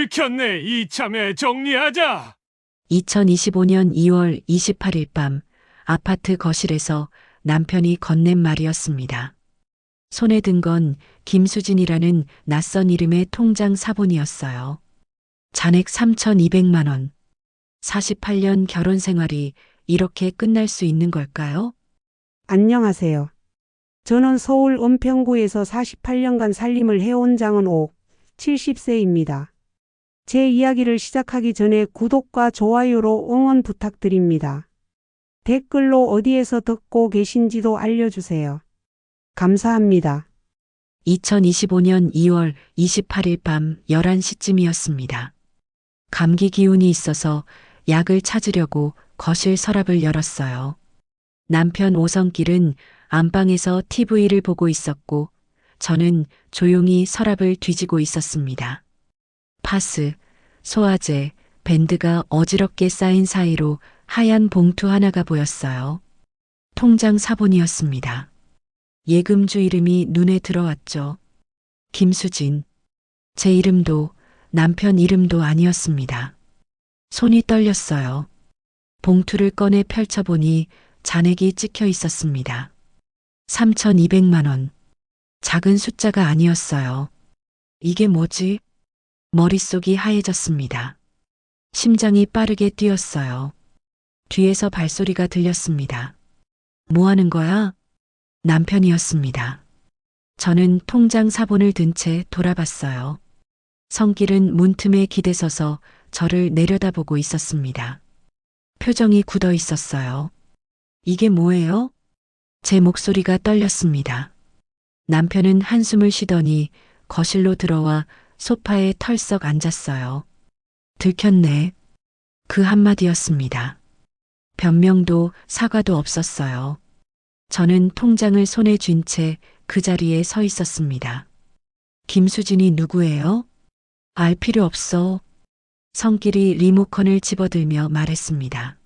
들켰네. 이참에 정리하자. 2025년 2월 28일 밤 아파트 거실에서 남편이 건넨 말이었습니다. 손에 든 건 김수진이라는 낯선 이름의 통장 사본이었어요. 잔액 3,200만 원. 48년 결혼 생활이 이렇게 끝날 수 있는 걸까요? 안녕하세요. 저는 서울 은평구에서 48년간 살림을 해온 장은옥, 70세입니다. 제 이야기를 시작하기 전에 구독과 좋아요로 응원 부탁드립니다. 댓글로 어디에서 듣고 계신지도 알려주세요. 감사합니다. 2025년 2월 28일 밤 11시쯤이었습니다. 감기 기운이 있어서 약을 찾으려고 거실 서랍을 열었어요. 남편 오성길은 안방에서 TV를 보고 있었고 저는 조용히 서랍을 뒤지고 있었습니다. 파스, 소화제, 밴드가 어지럽게 쌓인 사이로 하얀 봉투 하나가 보였어요. 통장 사본이었습니다. 예금주 이름이 눈에 들어왔죠. 김수진. 제 이름도 남편 이름도 아니었습니다. 손이 떨렸어요. 봉투를 꺼내 펼쳐보니 잔액이 찍혀 있었습니다. 3,200만 원. 작은 숫자가 아니었어요. 이게 뭐지? 머릿속이 하얘졌습니다. 심장이 빠르게 뛰었어요. 뒤에서 발소리가 들렸습니다. 뭐 하는 거야? 남편이었습니다. 저는 통장 사본을 든 채 돌아봤어요. 성길은 문틈에 기대서서 저를 내려다보고 있었습니다. 표정이 굳어 있었어요. 이게 뭐예요? 제 목소리가 떨렸습니다. 남편은 한숨을 쉬더니 거실로 들어와 소파에 털썩 앉았어요. 들켰네. 그 한마디였습니다. 변명도 사과도 없었어요. 저는 통장을 손에 쥔 채 그 자리에 서 있었습니다. 김수진이 누구예요? 알 필요 없어. 성길이 리모컨을 집어들며 말했습니다.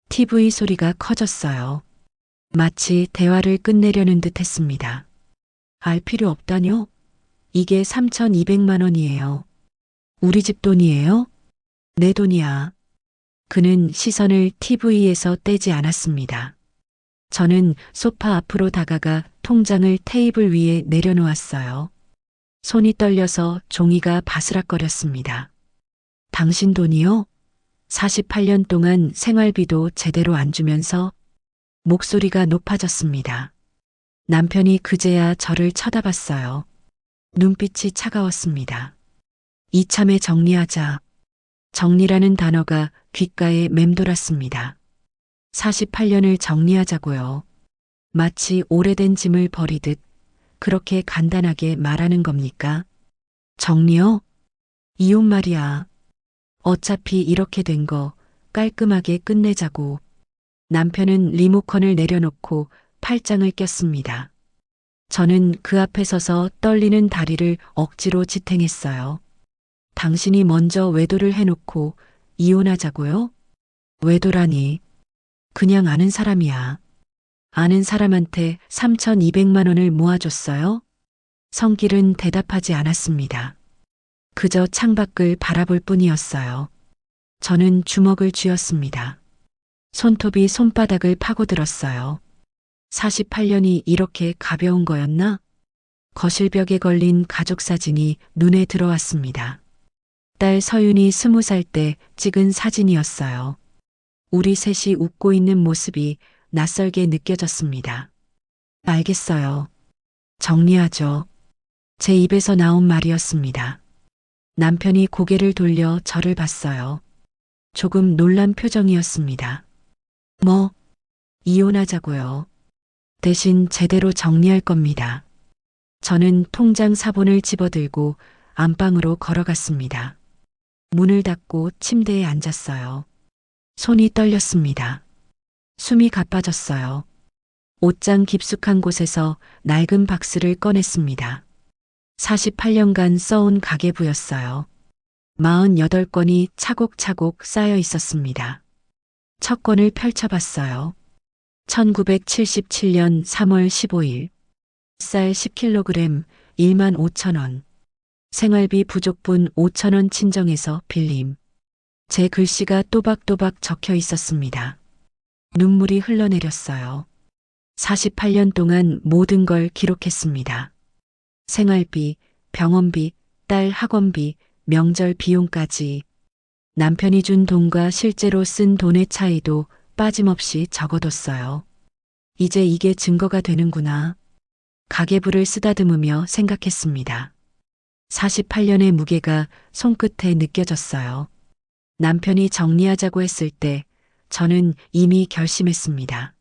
TV 소리가 커졌어요. 마치 대화를 끝내려는 듯 했습니다. 알 필요 없다뇨? 이게 3,200만 원이에요. 우리 집 돈이에요? 내 돈이야. 그는 시선을 TV에서 떼지 않았습니다. 저는 소파 앞으로 다가가 통장을 테이블 위에 내려놓았어요. 손이 떨려서 종이가 바스락거렸습니다. 당신 돈이요? 48년 동안 생활비도 제대로 안 주면서 목소리가 높아졌습니다. 남편이 그제야 저를 쳐다봤어요. 눈빛이 차가웠습니다. 이참에 정리하자. 정리라는 단어가 귓가에 맴돌았습니다. 48년을 정리하자고요. 마치 오래된 짐을 버리듯 그렇게 간단하게 말하는 겁니까? 정리요? 이혼 말이야. 어차피 이렇게 된 거 깔끔하게 끝내자고. 남편은 리모컨을 내려놓고 팔짱을 꼈습니다. 저는 그 앞에 서서 떨리는 다리를 억지로 지탱했어요. 당신이 먼저 외도를 해놓고 이혼하자고요? 외도라니. 그냥 아는 사람이야. 아는 사람한테 3,200만 원을 모아줬어요? 성길은 대답하지 않았습니다. 그저 창밖을 바라볼 뿐이었어요. 저는 주먹을 쥐었습니다. 손톱이 손바닥을 파고들었어요. 48년이 이렇게 가벼운 거였나? 거실벽에 걸린 가족 사진이 눈에 들어왔습니다. 딸 서윤이 20살 때 찍은 사진이었어요. 우리 셋이 웃고 있는 모습이 낯설게 느껴졌습니다. 알겠어요. 정리하죠. 제 입에서 나온 말이었습니다. 남편이 고개를 돌려 저를 봤어요. 조금 놀란 표정이었습니다. 뭐, 이혼하자고요. 대신 제대로 정리할 겁니다. 저는 통장 사본을 집어들고 안방으로 걸어갔습니다. 문을 닫고 침대에 앉았어요. 손이 떨렸습니다. 숨이 가빠졌어요. 옷장 깊숙한 곳에서 낡은 박스를 꺼냈습니다. 48년간 써온 가계부였어요. 48건이 차곡차곡 쌓여 있었습니다. 첫 권을 펼쳐봤어요. 1977년 3월 15일. 쌀 10kg 15,000원. 생활비 부족분 5,000원 친정에서 빌림. 제 글씨가 또박또박 적혀 있었습니다. 눈물이 흘러내렸어요. 48년 동안 모든 걸 기록했습니다. 생활비, 병원비, 딸 학원비, 명절 비용까지. 남편이 준 돈과 실제로 쓴 돈의 차이도 빠짐없이 적어뒀어요. 이제 이게 증거가 되는구나. 가계부를 쓰다듬으며 생각했습니다. 48년의 무게가 손끝에 느껴졌어요. 남편이 정리하자고 했을 때 저는 이미 결심했습니다.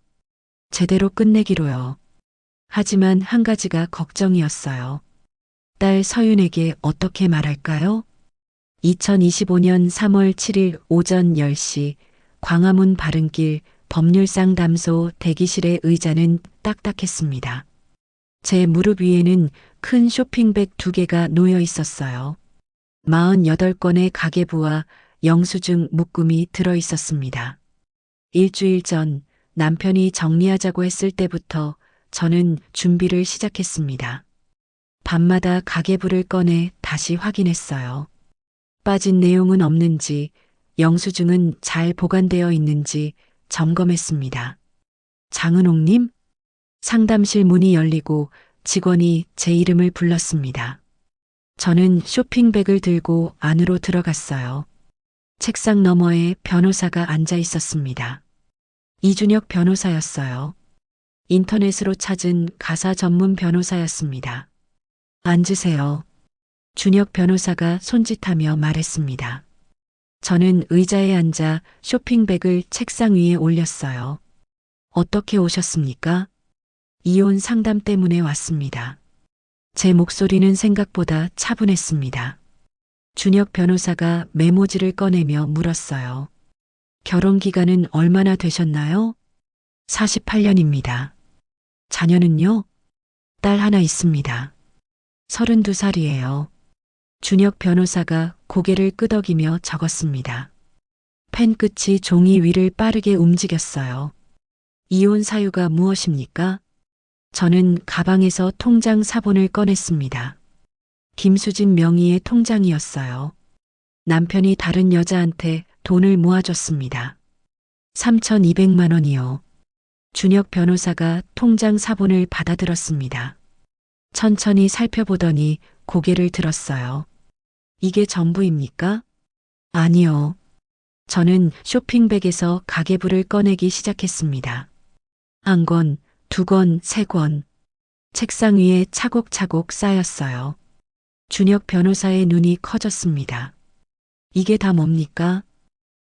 제대로 끝내기로요. 하지만 한 가지가 걱정이었어요. 딸 서윤에게 어떻게 말할까요? 2025년 3월 7일 오전 10시 광화문 바른길 법률상담소 대기실의 의자는 딱딱했습니다. 제 무릎 위에는 큰 쇼핑백 2개가 놓여 있었어요. 48건의 가계부와 영수증 묶음이 들어 있었습니다. 일주일 전 남편이 정리하자고 했을 때부터 저는 준비를 시작했습니다. 밤마다 가계부를 꺼내 다시 확인했어요. 빠진 내용은 없는지, 영수증은 잘 보관되어 있는지 점검했습니다. 장은옥님? 상담실 문이 열리고 직원이 제 이름을 불렀습니다. 저는 쇼핑백을 들고 안으로 들어갔어요. 책상 너머에 변호사가 앉아 있었습니다. 이준혁 변호사였어요. 인터넷으로 찾은 가사 전문 변호사였습니다. 앉으세요. 준혁 변호사가 손짓하며 말했습니다. 저는 의자에 앉아 쇼핑백을 책상 위에 올렸어요. 어떻게 오셨습니까? 이혼 상담 때문에 왔습니다. 제 목소리는 생각보다 차분했습니다. 준혁 변호사가 메모지를 꺼내며 물었어요. 결혼 기간은 얼마나 되셨나요? 48년입니다. 자녀는요? 딸 하나 있습니다. 32살이에요. 준혁 변호사가 고개를 끄덕이며 적었습니다. 펜 끝이 종이 위를 빠르게 움직였어요. 이혼 사유가 무엇입니까? 저는 가방에서 통장 사본을 꺼냈습니다. 김수진 명의의 통장이었어요. 남편이 다른 여자한테 돈을 모아줬습니다. 3,200만 원이요. 준혁 변호사가 통장 사본을 받아들었습니다. 천천히 살펴보더니 고개를 들었어요. 이게 전부입니까? 아니요. 저는 쇼핑백에서 가계부를 꺼내기 시작했습니다. 한 권, 2권, 3권. 책상 위에 차곡차곡 쌓였어요. 준혁 변호사의 눈이 커졌습니다. 이게 다 뭡니까?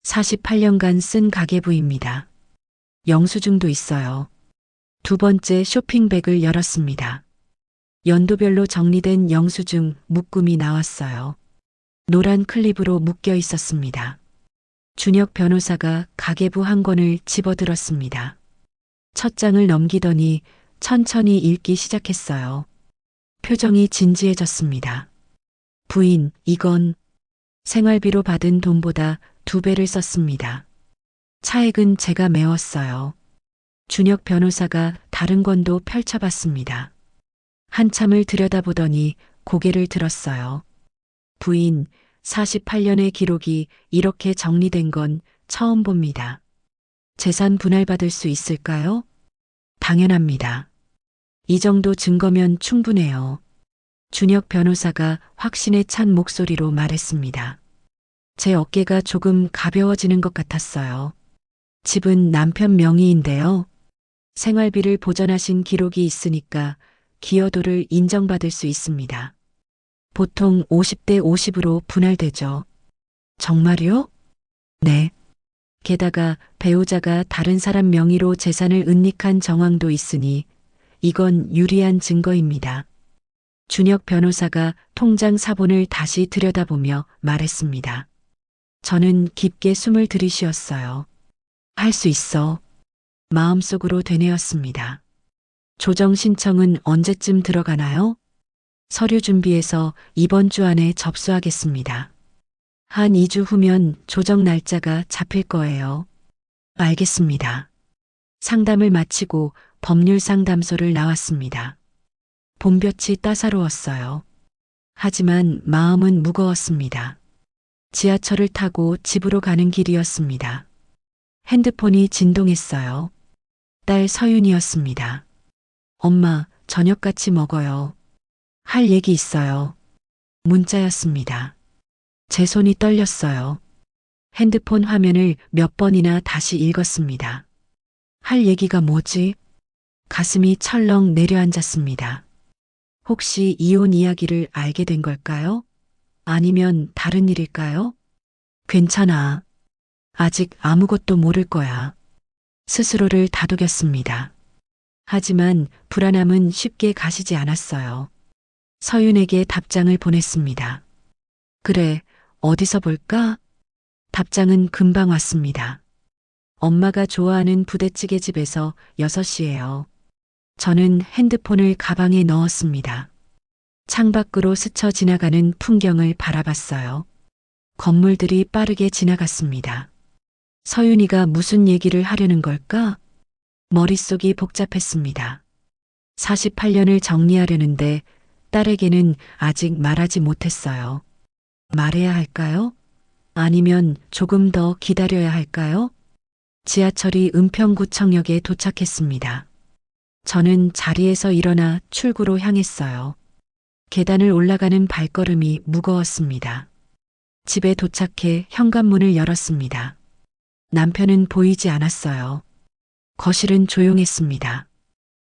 48년간 쓴 가계부입니다. 영수증도 있어요. 2번째 쇼핑백을 열었습니다. 연도별로 정리된 영수증 묶음이 나왔어요. 노란 클립으로 묶여 있었습니다. 준혁 변호사가 가계부 한 권을 집어들었습니다. 첫 장을 넘기더니 천천히 읽기 시작했어요. 표정이 진지해졌습니다. 부인, 이건 생활비로 받은 돈보다 2배를 썼습니다. 차액은 제가 메웠어요. 준혁 변호사가 다른 권도 펼쳐봤습니다. 한참을 들여다보더니 고개를 들었어요. 부인, 48년의 기록이 이렇게 정리된 건 처음 봅니다. 재산 분할받을 수 있을까요? 당연합니다. 이 정도 증거면 충분해요. 준혁 변호사가 확신에 찬 목소리로 말했습니다. 제 어깨가 조금 가벼워지는 것 같았어요. 집은 남편 명의인데요. 생활비를 보전하신 기록이 있으니까 기여도를 인정받을 수 있습니다. 보통 50대 50으로 분할되죠. 정말요? 네. 게다가 배우자가 다른 사람 명의로 재산을 은닉한 정황도 있으니 이건 유리한 증거입니다. 준혁 변호사가 통장 사본을 다시 들여다보며 말했습니다. 저는 깊게 숨을 들이쉬었어요. 할 수 있어. 마음속으로 되뇌었습니다. 조정 신청은 언제쯤 들어가나요? 서류 준비해서 이번 주 안에 접수하겠습니다. 한 2주 후면 조정 날짜가 잡힐 거예요. 알겠습니다. 상담을 마치고 법률 상담소를 나왔습니다. 봄볕이 따사로웠어요. 하지만 마음은 무거웠습니다. 지하철을 타고 집으로 가는 길이었습니다. 핸드폰이 진동했어요. 딸 서윤이었습니다. 엄마, 저녁 같이 먹어요. 할 얘기 있어요. 문자였습니다. 제 손이 떨렸어요. 핸드폰 화면을 몇 번이나 다시 읽었습니다. 할 얘기가 뭐지? 가슴이 철렁 내려앉았습니다. 혹시 이혼 이야기를 알게 된 걸까요? 아니면 다른 일일까요? 괜찮아. 아직 아무것도 모를 거야. 스스로를 다독였습니다. 하지만 불안함은 쉽게 가시지 않았어요. 서윤에게 답장을 보냈습니다. 그래, 어디서 볼까? 답장은 금방 왔습니다. 엄마가 좋아하는 부대찌개 집에서 6시예요. 저는 핸드폰을 가방에 넣었습니다. 창밖으로 스쳐 지나가는 풍경을 바라봤어요. 건물들이 빠르게 지나갔습니다. 서윤이가 무슨 얘기를 하려는 걸까? 머릿속이 복잡했습니다. 48년을 정리하려는데 딸에게는 아직 말하지 못했어요. 말해야 할까요? 아니면 조금 더 기다려야 할까요? 지하철이 은평구청역에 도착했습니다. 저는 자리에서 일어나 출구로 향했어요. 계단을 올라가는 발걸음이 무거웠습니다. 집에 도착해 현관문을 열었습니다. 남편은 보이지 않았어요. 거실은 조용했습니다.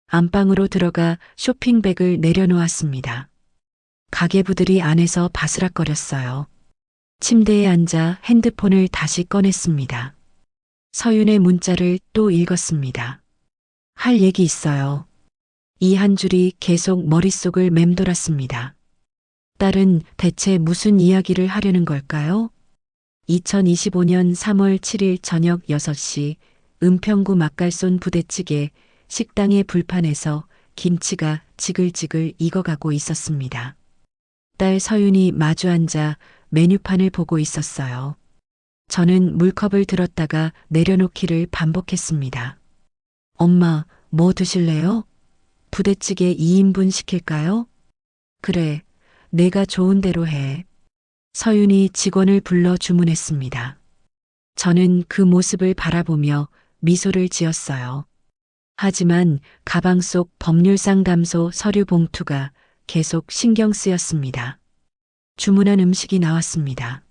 안방으로 들어가 쇼핑백을 내려놓았습니다. 가계부들이 안에서 바스락거렸어요. 침대에 앉아 핸드폰을 다시 꺼냈습니다. 서윤의 문자를 또 읽었습니다. 할 얘기 있어요. 이 한 줄이 계속 머릿속을 맴돌았습니다. 딸은 대체 무슨 이야기를 하려는 걸까요? 2025년 3월 7일 저녁 6시 은평구 맛깔손 부대찌개 식당의 불판에서 김치가 지글지글 익어가고 있었습니다. 딸 서윤이 마주 앉아 메뉴판을 보고 있었어요. 저는 물컵을 들었다가 내려놓기를 반복했습니다. 엄마, 뭐 드실래요? 부대찌개 2인분 시킬까요? 그래, 내가 좋은 대로 해. 서윤이 직원을 불러 주문했습니다. 저는 그 모습을 바라보며 미소를 지었어요. 하지만 가방 속 법률상담소 서류 봉투가 계속 신경 쓰였습니다. 주문한 음식이 나왔습니다.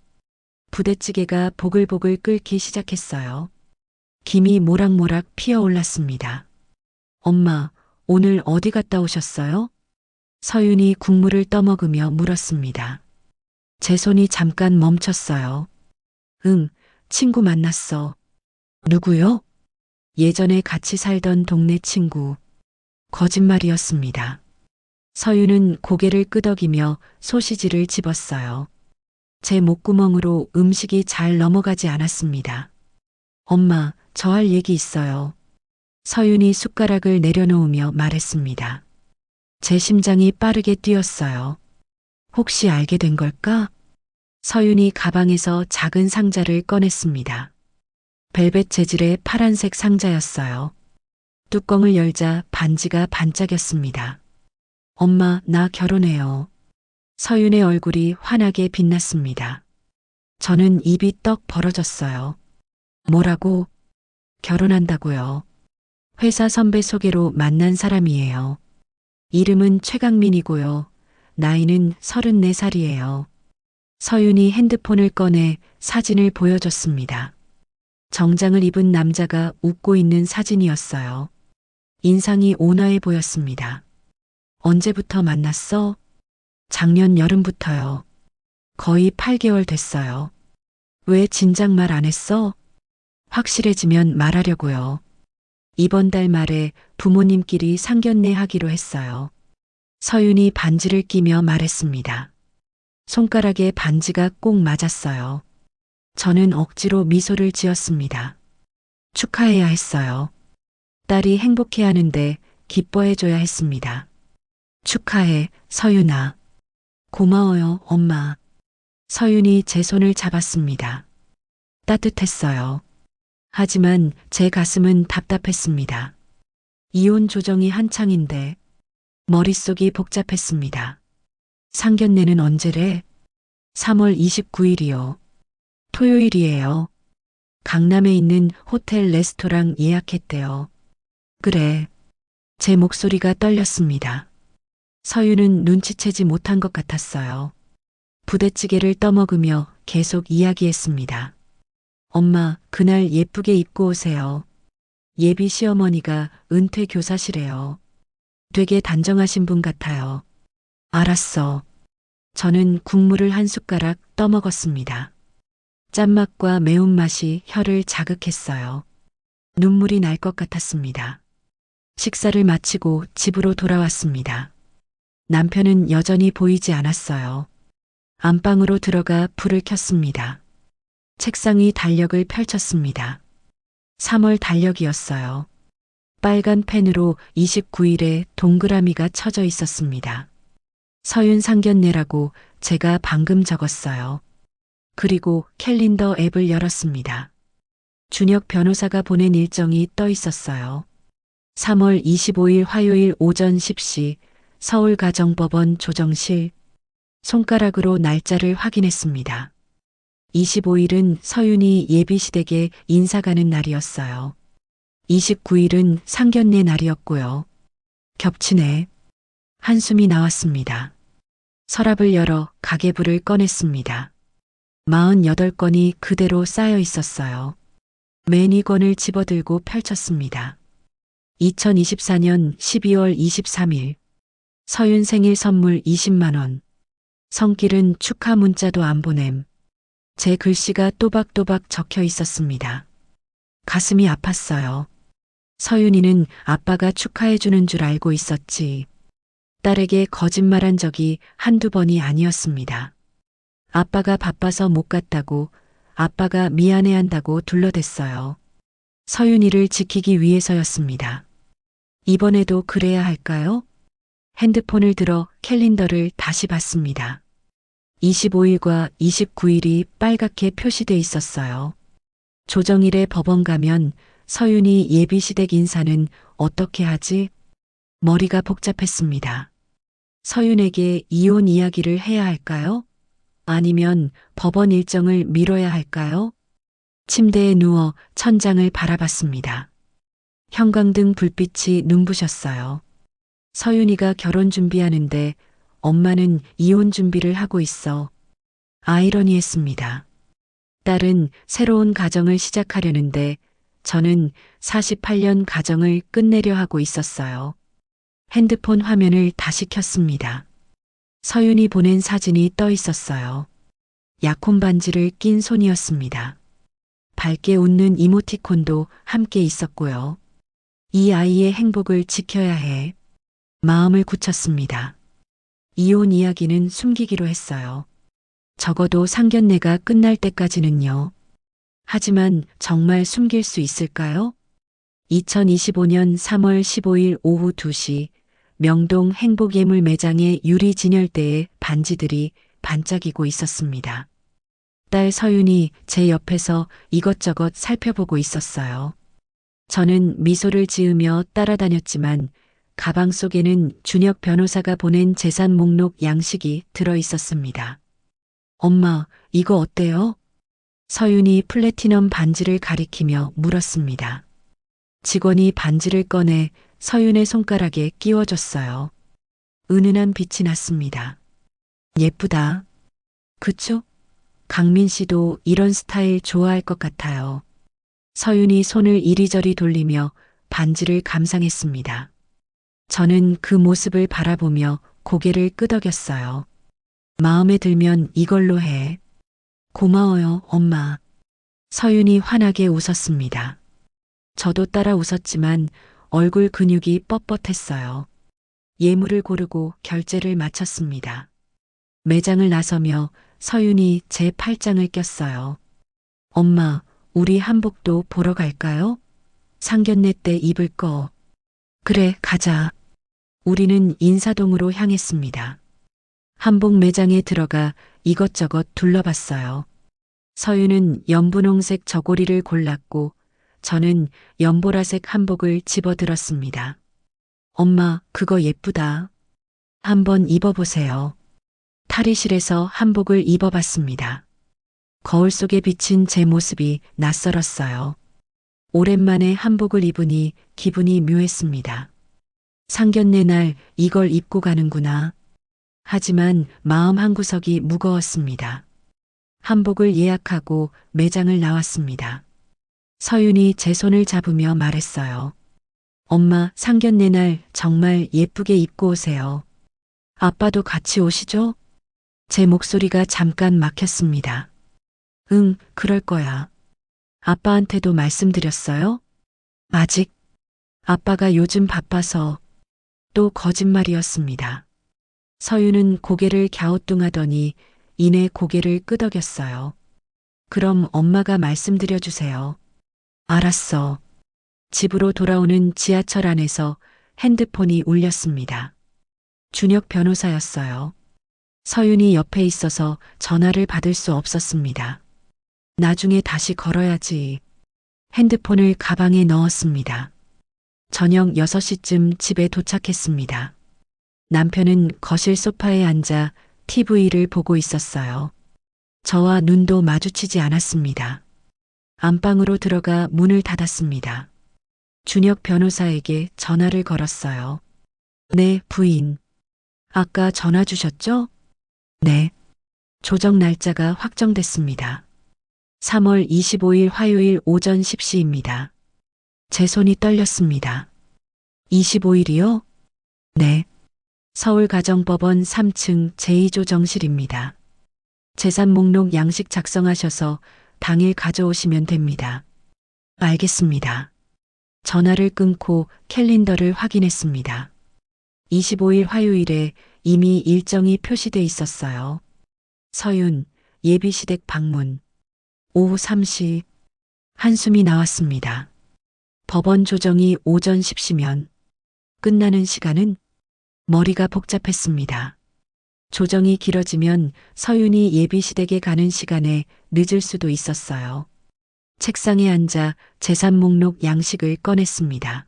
부대찌개가 보글보글 끓기 시작했어요. 김이 모락모락 피어올랐습니다. 엄마, 오늘 어디 갔다 오셨어요? 서윤이 국물을 떠먹으며 물었습니다. 제 손이 잠깐 멈췄어요. 친구 만났어. 누구요? 예전에 같이 살던 동네 친구. 거짓말이었습니다. 서윤은 고개를 끄덕이며 소시지를 집었어요. 제 목구멍으로 음식이 잘 넘어가지 않았습니다. 엄마, 저 할 얘기 있어요. 서윤이 숟가락을 내려놓으며 말했습니다. 제 심장이 빠르게 뛰었어요. 혹시 알게 된 걸까? 서윤이 가방에서 작은 상자를 꺼냈습니다. 벨벳 재질의 파란색 상자였어요. 뚜껑을 열자 반지가 반짝였습니다. 엄마, 나 결혼해요. 서윤의 얼굴이 환하게 빛났습니다. 저는 입이 떡 벌어졌어요. 뭐라고? 결혼한다고요. 회사 선배 소개로 만난 사람이에요. 이름은 최강민이고요. 나이는 34살이에요. 서윤이 핸드폰을 꺼내 사진을 보여줬습니다. 정장을 입은 남자가 웃고 있는 사진이었어요. 인상이 온화해 보였습니다. 언제부터 만났어? 작년 여름부터요. 거의 8개월 됐어요. 왜 진작 말 안 했어? 확실해지면 말하려고요. 이번 달 말에 부모님끼리 상견례 하기로 했어요. 서윤이 반지를 끼며 말했습니다. 손가락에 반지가 꼭 맞았어요. 저는 억지로 미소를 지었습니다. 축하해야 했어요. 딸이 행복해하는데 기뻐해줘야 했습니다. 축하해, 서윤아. 고마워요, 엄마. 서윤이 제 손을 잡았습니다. 따뜻했어요. 하지만 제 가슴은 답답했습니다. 이혼 조정이 한창인데 머릿속이 복잡했습니다. 상견례는 언제래? 3월 29일이요. 토요일이에요. 강남에 있는 호텔 레스토랑 예약했대요. 그래. 제 목소리가 떨렸습니다. 서윤은 눈치채지 못한 것 같았어요. 부대찌개를 떠먹으며 계속 이야기했습니다. 엄마, 그날 예쁘게 입고 오세요. 예비 시어머니가 은퇴 교사시래요. 되게 단정하신 분 같아요. 알았어. 저는 국물을 한 숟가락 떠먹었습니다. 짠맛과 매운맛이 혀를 자극했어요. 눈물이 날 것 같았습니다. 식사를 마치고 집으로 돌아왔습니다. 남편은 여전히 보이지 않았어요. 안방으로 들어가 불을 켰습니다. 책상 위 달력을 펼쳤습니다. 3월 달력이었어요. 빨간 펜으로 29일에 동그라미가 쳐져 있었습니다. 서윤 상견례라고 제가 방금 적었어요. 그리고 캘린더 앱을 열었습니다. 준혁 변호사가 보낸 일정이 떠 있었어요. 3월 25일 화요일 오전 10시 서울가정법원 조정실. 손가락으로 날짜를 확인했습니다. 25일은 서윤이 예비시댁에 인사 가는 날이었어요. 29일은 상견례 날이었고요. 겹치네. 한숨이 나왔습니다. 서랍을 열어 가계부를 꺼냈습니다. 48건이 그대로 쌓여 있었어요. 매니건을 집어들고 펼쳤습니다. 2024년 12월 23일. 서윤 생일 선물 20만 원. 성길은 축하 문자도 안 보냄. 제 글씨가 또박또박 적혀 있었습니다. 가슴이 아팠어요. 서윤이는 아빠가 축하해주는 줄 알고 있었지. 딸에게 거짓말한 적이 한두 번이 아니었습니다. 아빠가 바빠서 못 갔다고, 아빠가 미안해한다고 둘러댔어요. 서윤이를 지키기 위해서였습니다. 이번에도 그래야 할까요? 핸드폰을 들어 캘린더를 다시 봤습니다. 25일과 29일이 빨갛게 표시돼 있었어요. 조정일에 법원 가면 서윤이 예비시댁 인사는 어떻게 하지? 머리가 복잡했습니다. 서윤에게 이혼 이야기를 해야 할까요? 아니면 법원 일정을 미뤄야 할까요? 침대에 누워 천장을 바라봤습니다. 형광등 불빛이 눈부셨어요. 서윤이가 결혼 준비하는데 엄마는 이혼 준비를 하고 있어. 아이러니했습니다. 딸은 새로운 가정을 시작하려는데 저는 48년 가정을 끝내려 하고 있었어요. 핸드폰 화면을 다시 켰습니다. 서윤이 보낸 사진이 떠 있었어요. 약혼 반지를 낀 손이었습니다. 밝게 웃는 이모티콘도 함께 있었고요. 이 아이의 행복을 지켜야 해. 마음을 굳혔습니다. 이혼 이야기는 숨기기로 했어요. 적어도 상견례가 끝날 때까지는요. 하지만 정말 숨길 수 있을까요? 2025년 3월 15일 오후 2시 명동 행복예물 매장의 유리 진열대에 반지들이 반짝이고 있었습니다. 딸 서윤이 제 옆에서 이것저것 살펴보고 있었어요. 저는 미소를 지으며 따라다녔지만 가방 속에는 준혁 변호사가 보낸 재산 목록 양식이 들어 있었습니다. 엄마, 이거 어때요? 서윤이 플래티넘 반지를 가리키며 물었습니다. 직원이 반지를 꺼내 서윤의 손가락에 끼워줬어요. 은은한 빛이 났습니다. 예쁘다. 그쵸? 강민 씨도 이런 스타일 좋아할 것 같아요. 서윤이 손을 이리저리 돌리며 반지를 감상했습니다. 저는 그 모습을 바라보며 고개를 끄덕였어요. 마음에 들면 이걸로 해. 고마워요, 엄마. 서윤이 환하게 웃었습니다. 저도 따라 웃었지만 얼굴 근육이 뻣뻣했어요. 예물을 고르고 결제를 마쳤습니다. 매장을 나서며 서윤이 제 팔짱을 꼈어요. 엄마, 우리 한복도 보러 갈까요? 상견례 때 입을 거. 그래, 가자. 우리는 인사동으로 향했습니다. 한복 매장에 들어가 이것저것 둘러봤어요. 서윤은 연분홍색 저고리를 골랐고 저는 연보라색 한복을 집어들었습니다. 엄마, 그거 예쁘다. 한번 입어보세요. 탈의실에서 한복을 입어봤습니다. 거울 속에 비친 제 모습이 낯설었어요. 오랜만에 한복을 입으니 기분이 묘했습니다. 상견례 날 이걸 입고 가는구나. 하지만 마음 한구석이 무거웠습니다. 한복을 예약하고 매장을 나왔습니다. 서윤이 제 손을 잡으며 말했어요. 엄마, 상견례 날 정말 예쁘게 입고 오세요. 아빠도 같이 오시죠? 제 목소리가 잠깐 막혔습니다. 응, 그럴 거야. 아빠한테도 말씀드렸어요? 아직. 아빠가 요즘 바빠서. 또 거짓말이었습니다. 서윤은 고개를 갸우뚱하더니 이내 고개를 끄덕였어요. 그럼 엄마가 말씀드려 주세요. 알았어. 집으로 돌아오는 지하철 안에서 핸드폰이 울렸습니다. 준혁 변호사였어요. 서윤이 옆에 있어서 전화를 받을 수 없었습니다. 나중에 다시 걸어야지. 핸드폰을 가방에 넣었습니다. 저녁 6시쯤 집에 도착했습니다. 남편은 거실 소파에 앉아 TV를 보고 있었어요. 저와 눈도 마주치지 않았습니다. 안방으로 들어가 문을 닫았습니다. 준혁 변호사에게 전화를 걸었어요. 네, 부인. 아까 전화 주셨죠? 네. 조정 날짜가 확정됐습니다. 3월 25일 화요일 오전 10시입니다. 제 손이 떨렸습니다. 25일이요? 네. 서울가정법원 3층 제2조정실입니다. 재산 목록 양식 작성하셔서 당일 가져오시면 됩니다. 알겠습니다. 전화를 끊고 캘린더를 확인했습니다. 25일 화요일에 이미 일정이 표시돼 있었어요. 서윤, 예비시댁 방문. 오후 3시. 한숨이 나왔습니다. 법원 조정이 오전 10시면 끝나는 시간은? 머리가 복잡했습니다. 조정이 길어지면 서윤이 예비시댁에 가는 시간에 늦을 수도 있었어요. 책상에 앉아 재산 목록 양식을 꺼냈습니다.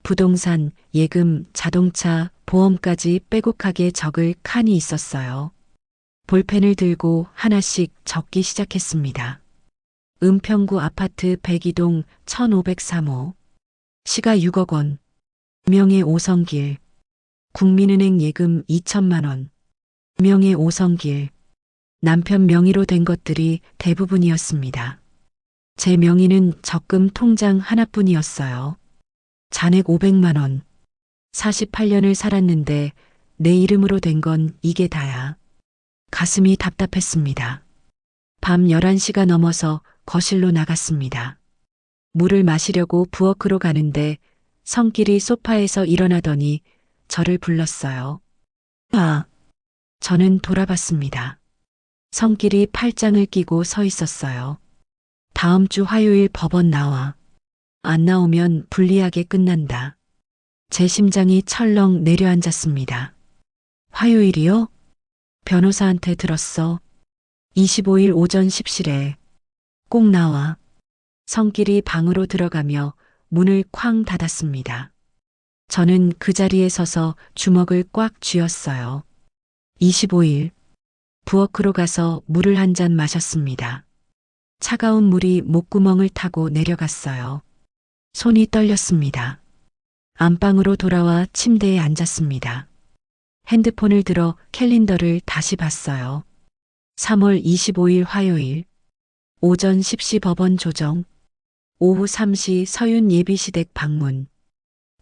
부동산, 예금, 자동차, 보험까지 빼곡하게 적을 칸이 있었어요. 볼펜을 들고 하나씩 적기 시작했습니다. 은평구 아파트 102동 1503호. 시가 6억 원. 명예 오성길. 국민은행 예금 2천만 원. 명예 오성길. 남편 명의로 된 것들이 대부분이었습니다. 제 명의는 적금 통장 하나뿐이었어요. 잔액 500만 원. 48년을 살았는데 내 이름으로 된 건 이게 다야. 가슴이 답답했습니다. 밤 11시가 넘어서 거실로 나갔습니다. 물을 마시려고 부엌으로 가는데 성길이 소파에서 일어나더니 저를 불렀어요. 아. 저는 돌아봤습니다. 성길이 팔짱을 끼고 서 있었어요. 다음 주 화요일 법원 나와. 안 나오면 불리하게 끝난다. 제 심장이 철렁 내려앉았습니다. 화요일이요? 변호사한테 들었어. 25일 오전 10시래. 꼭 나와. 성길이 방으로 들어가며 문을 쾅 닫았습니다. 저는 그 자리에 서서 주먹을 꽉 쥐었어요. 25일. 부엌으로 가서 물을 한 잔 마셨습니다. 차가운 물이 목구멍을 타고 내려갔어요. 손이 떨렸습니다. 안방으로 돌아와 침대에 앉았습니다. 핸드폰을 들어 캘린더를 다시 봤어요. 3월 25일 화요일. 오전 10시 법원 조정. 오후 3시 서윤 예비시댁 방문.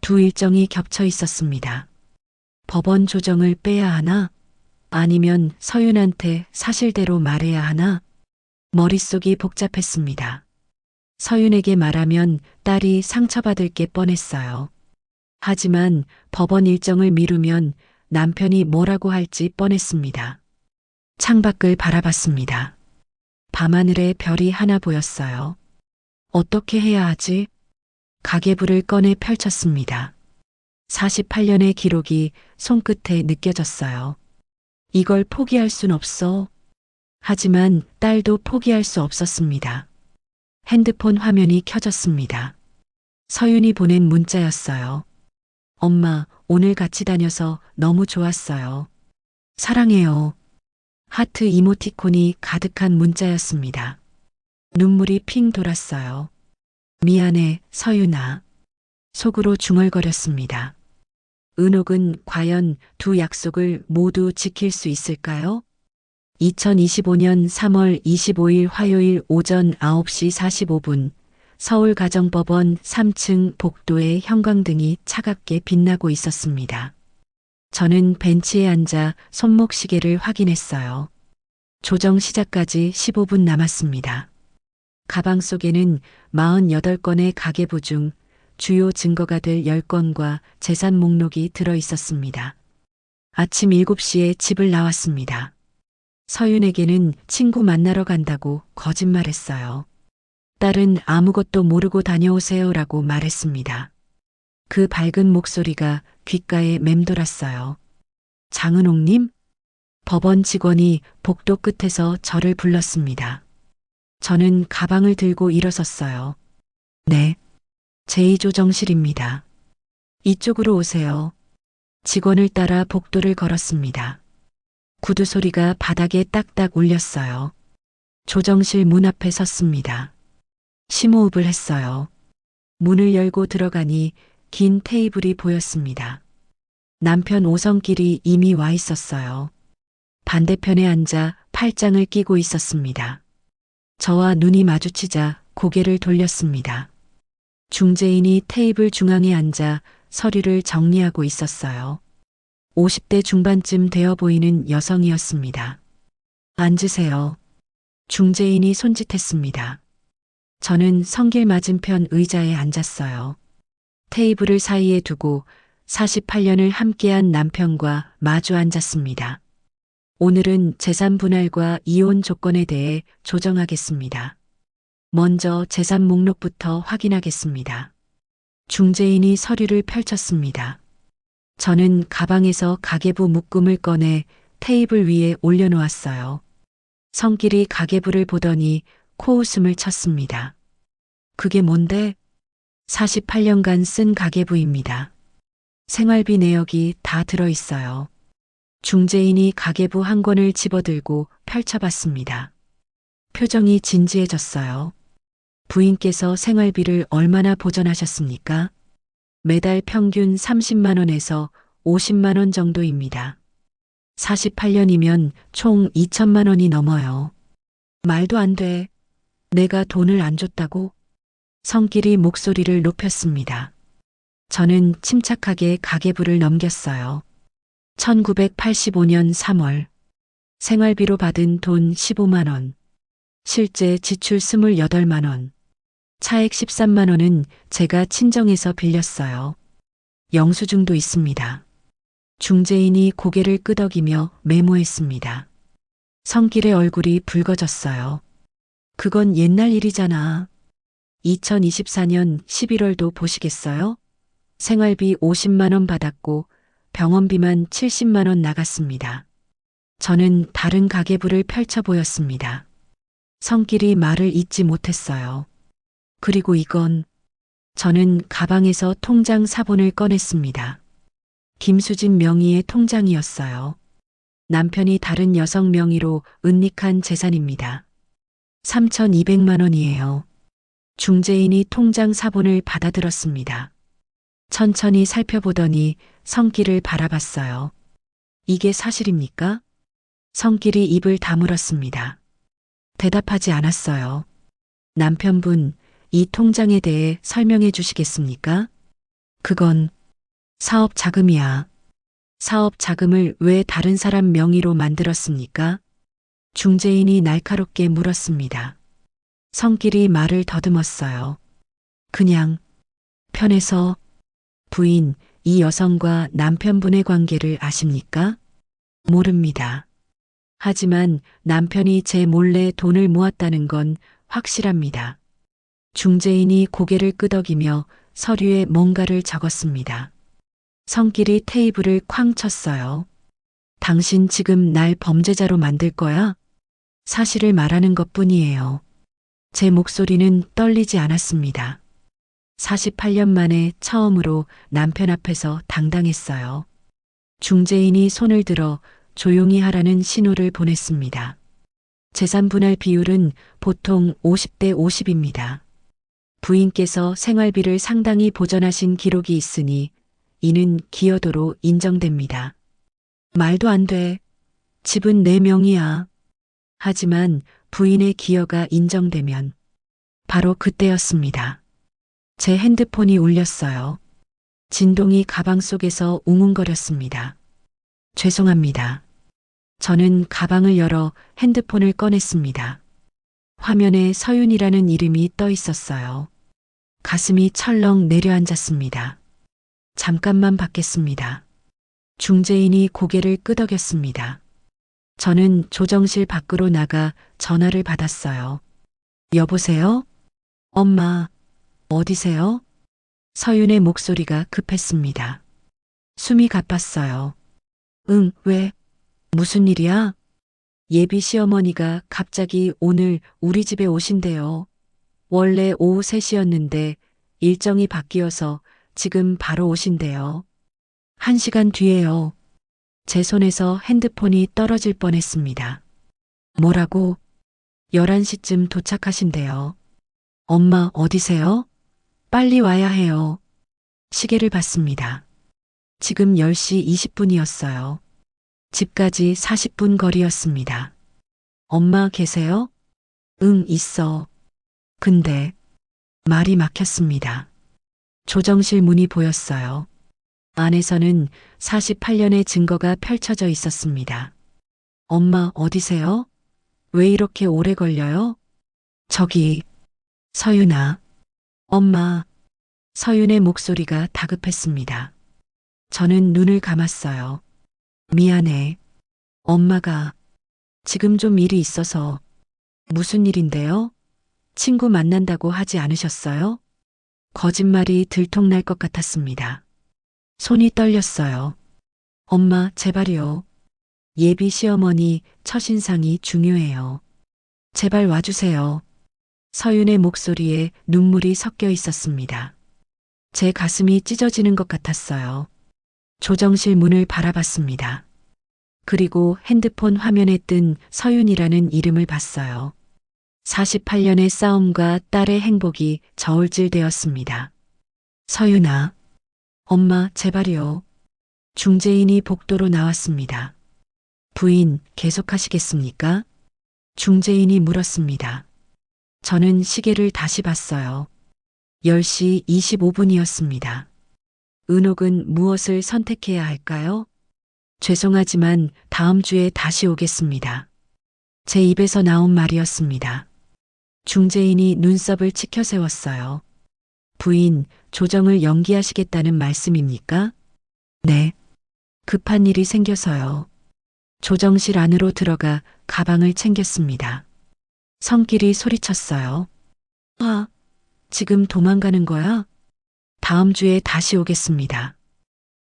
두 일정이 겹쳐 있었습니다. 법원 조정을 빼야 하나? 아니면 서윤한테 사실대로 말해야 하나? 머릿속이 복잡했습니다. 서윤에게 말하면 딸이 상처받을 게 뻔했어요. 하지만 법원 일정을 미루면 남편이 뭐라고 할지 뻔했습니다. 창밖을 바라봤습니다. 밤하늘에 별이 하나 보였어요. 어떻게 해야 하지? 가계부를 꺼내 펼쳤습니다. 48년의 기록이 손끝에 느껴졌어요. 이걸 포기할 순 없어. 하지만 딸도 포기할 수 없었습니다. 핸드폰 화면이 켜졌습니다. 서윤이 보낸 문자였어요. 엄마, 오늘 같이 다녀서 너무 좋았어요. 사랑해요. 하트 이모티콘이 가득한 문자였습니다. 눈물이 핑 돌았어요. 미안해, 서윤아. 속으로 중얼거렸습니다. 은옥은 과연 두 약속을 모두 지킬 수 있을까요? 2025년 3월 25일 화요일 오전 9시 45분 서울가정법원 3층 복도에 형광등이 차갑게 빛나고 있었습니다. 저는 벤치에 앉아 손목시계를 확인했어요. 조정 시작까지 15분 남았습니다. 가방 속에는 48건의 가계부 중 주요 증거가 될 10건과 재산 목록이 들어 있었습니다. 아침 7시에 집을 나왔습니다. 서윤에게는 친구 만나러 간다고 거짓말했어요. 딸은 아무것도 모르고 다녀오세요라고 말했습니다. 그 밝은 목소리가 귓가에 맴돌았어요. 장은옥님? 법원 직원이 복도 끝에서 저를 불렀습니다. 저는 가방을 들고 일어섰어요. 네. 제2조정실입니다. 이쪽으로 오세요. 직원을 따라 복도를 걸었습니다. 구두 소리가 바닥에 딱딱 울렸어요. 조정실 문 앞에 섰습니다. 심호흡을 했어요. 문을 열고 들어가니 긴 테이블이 보였습니다. 남편 오성길이 이미 와 있었어요. 반대편에 앉아 팔짱을 끼고 있었습니다. 저와 눈이 마주치자 고개를 돌렸습니다. 중재인이 테이블 중앙에 앉아 서류를 정리하고 있었어요. 50대 중반쯤 되어 보이는 여성이었습니다. 앉으세요. 중재인이 손짓했습니다. 저는 성길 맞은편 의자에 앉았어요. 테이블을 사이에 두고 48년을 함께한 남편과 마주 앉았습니다. 오늘은 재산 분할과 이혼 조건에 대해 조정하겠습니다. 먼저 재산 목록부터 확인하겠습니다. 중재인이 서류를 펼쳤습니다. 저는 가방에서 가계부 묶음을 꺼내 테이블 위에 올려놓았어요. 성길이 가계부를 보더니 코웃음을 쳤습니다. 그게 뭔데? 48년간 쓴 가계부입니다. 생활비 내역이 다 들어있어요. 중재인이 가계부 한 권을 집어들고 펼쳐봤습니다. 표정이 진지해졌어요. 부인께서 생활비를 얼마나 보전하셨습니까? 매달 평균 30만 원에서 50만 원 정도입니다. 48년이면 총 2천만 원이 넘어요. 말도 안 돼. 내가 돈을 안 줬다고? 성길이 목소리를 높였습니다. 저는 침착하게 가계부를 넘겼어요. 1985년 3월 생활비로 받은 돈 15만 원, 실제 지출 28만 원, 차액 13만 원은 제가 친정에서 빌렸어요. 영수증도 있습니다. 중재인이 고개를 끄덕이며 메모했습니다. 성길의 얼굴이 붉어졌어요. 그건 옛날 일이잖아. 2024년 11월도 보시겠어요? 생활비 50만 원 받았고 병원비만 70만 원 나갔습니다. 저는 다른 가계부를 펼쳐 보였습니다. 성길이 말을 잇지 못했어요. 그리고 이건 저는 가방에서 통장 사본을 꺼냈습니다. 김수진 명의의 통장이었어요. 남편이 다른 여성 명의로 은닉한 재산입니다. 3,200만 원이에요. 중재인이 통장 사본을 받아들었습니다. 천천히 살펴보더니 성길을 바라봤어요. 이게 사실입니까? 성길이 입을 다물었습니다. 대답하지 않았어요. 남편분, 이 통장에 대해 설명해 주시겠습니까? 그건 사업 자금이야. 사업 자금을 왜 다른 사람 명의로 만들었습니까? 중재인이 날카롭게 물었습니다. 성길이 말을 더듬었어요. 그냥 편해서. 부인, 이 여성과 남편분의 관계를 아십니까? 모릅니다. 하지만 남편이 제 몰래 돈을 모았다는 건 확실합니다. 중재인이 고개를 끄덕이며 서류에 뭔가를 적었습니다. 성길이 테이블을 쾅 쳤어요. 당신 지금 날 범죄자로 만들 거야? 사실을 말하는 것뿐이에요. 제 목소리는 떨리지 않았습니다. 48년 만에 처음으로 남편 앞에서 당당했어요. 중재인이 손을 들어 조용히 하라는 신호를 보냈습니다. 재산 분할 비율은 보통 50대 50입니다. 부인께서 생활비를 상당히 보전하신 기록이 있으니 이는 기여도로 인정됩니다. 말도 안 돼. 집은 내 명의야. 하지만 부인의 기여가 인정되면 바로 그때였습니다. 제 핸드폰이 울렸어요. 진동이 가방 속에서 웅웅거렸습니다. 죄송합니다. 저는 가방을 열어 핸드폰을 꺼냈습니다. 화면에 서윤이라는 이름이 떠 있었어요. 가슴이 철렁 내려앉았습니다. 잠깐만 받겠습니다. 중재인이 고개를 끄덕였습니다. 저는 조정실 밖으로 나가 전화를 받았어요. 여보세요? 엄마, 어디세요? 서윤의 목소리가 급했습니다. 숨이 가빴어요. 응, 왜? 무슨 일이야? 예비 시어머니가 갑자기 오늘 우리 집에 오신대요. 원래 오후 3시였는데 일정이 바뀌어서 지금 바로 오신대요. 1시간 뒤에요. 제 손에서 핸드폰이 떨어질 뻔했습니다. 뭐라고? 11시쯤 도착하신대요. 엄마 어디세요? 빨리 와야 해요. 시계를 봤습니다. 지금 10시 20분이었어요. 집까지 40분 거리였습니다. 엄마 계세요? 응, 있어. 근데 말이 막혔습니다. 조정실 문이 보였어요. 안에서는 48년의 증거가 펼쳐져 있었습니다. 엄마 어디세요? 왜 이렇게 오래 걸려요? 저기, 서윤아. 엄마. 서윤의 목소리가 다급했습니다. 저는 눈을 감았어요. 미안해. 엄마가 지금 좀 일이 있어서. 무슨 일인데요? 친구 만난다고 하지 않으셨어요? 거짓말이 들통날 것 같았습니다. 손이 떨렸어요. 엄마, 제발요. 예비 시어머니 첫인상이 중요해요. 제발 와주세요. 서윤의 목소리에 눈물이 섞여 있었습니다. 제 가슴이 찢어지는 것 같았어요. 조정실 문을 바라봤습니다. 그리고 핸드폰 화면에 뜬 서윤이라는 이름을 봤어요. 48년의 싸움과 딸의 행복이 저울질되었습니다. 서윤아. 엄마, 제발요. 중재인이 복도로 나왔습니다. 부인, 계속하시겠습니까? 중재인이 물었습니다. 저는 시계를 다시 봤어요. 10시 25분이었습니다. 은옥은 무엇을 선택해야 할까요? 죄송하지만 다음 주에 다시 오겠습니다. 제 입에서 나온 말이었습니다. 중재인이 눈썹을 치켜 세웠어요. 부인, 조정을 연기하시겠다는 말씀입니까? 네. 급한 일이 생겨서요. 조정실 안으로 들어가 가방을 챙겼습니다. 성길이 소리쳤어요. 아, 지금 도망가는 거야? 다음 주에 다시 오겠습니다.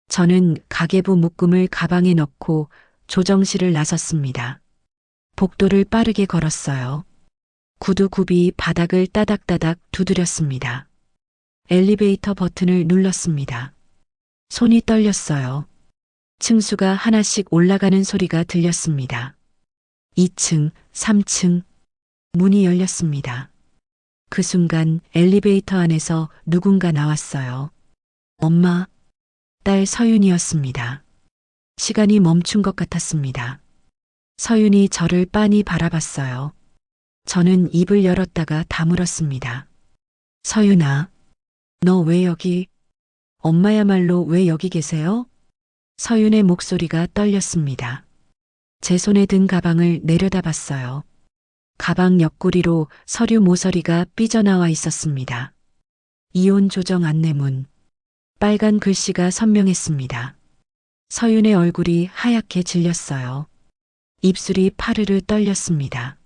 저는 가계부 묶음을 가방에 넣고 조정실을 나섰습니다. 복도를 빠르게 걸었어요. 구두굽이 바닥을 따닥따닥 두드렸습니다. 엘리베이터 버튼을 눌렀습니다. 손이 떨렸어요. 층수가 하나씩 올라가는 소리가 들렸습니다. 2층, 3층, 문이 열렸습니다. 그 순간 엘리베이터 안에서 누군가 나왔어요. 엄마, 딸 서윤이었습니다. 시간이 멈춘 것 같았습니다. 서윤이 저를 빤히 바라봤어요. 저는 입을 열었다가 다물었습니다. 서윤아, 너 왜 여기? 엄마야말로 왜 여기 계세요? 서윤의 목소리가 떨렸습니다. 제 손에 든 가방을 내려다봤어요. 가방 옆구리로 서류 모서리가 삐져나와 있었습니다. 이혼 조정 안내문. 빨간 글씨가 선명했습니다. 서윤의 얼굴이 하얗게 질렸어요. 입술이 파르르 떨렸습니다.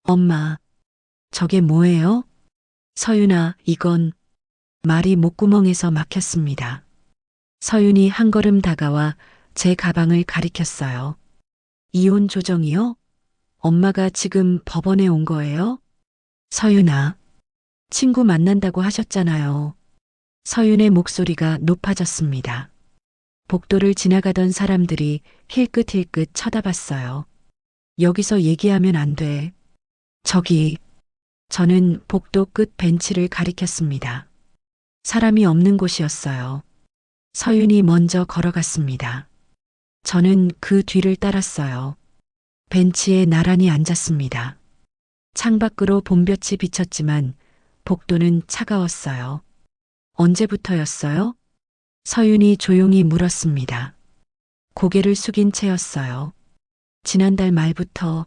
엄마, 저게 뭐예요? 서윤아, 이건... 말이 목구멍에서 막혔습니다. 서윤이 한 걸음 다가와 제 가방을 가리켰어요. 이혼 조정이요? 엄마가 지금 법원에 온 거예요? 서윤아, 친구 만난다고 하셨잖아요. 서윤의 목소리가 높아졌습니다. 복도를 지나가던 사람들이 힐끗힐끗 쳐다봤어요. 여기서 얘기하면 안 돼. 저기, 저는 복도 끝 벤치를 가리켰습니다. 사람이 없는 곳이었어요. 서윤이 먼저 걸어갔습니다. 저는 그 뒤를 따랐어요. 벤치에 나란히 앉았습니다. 창밖으로 봄볕이 비쳤지만 복도는 차가웠어요. 언제부터였어요? 서윤이 조용히 물었습니다. 고개를 숙인 채였어요. 지난달 말부터.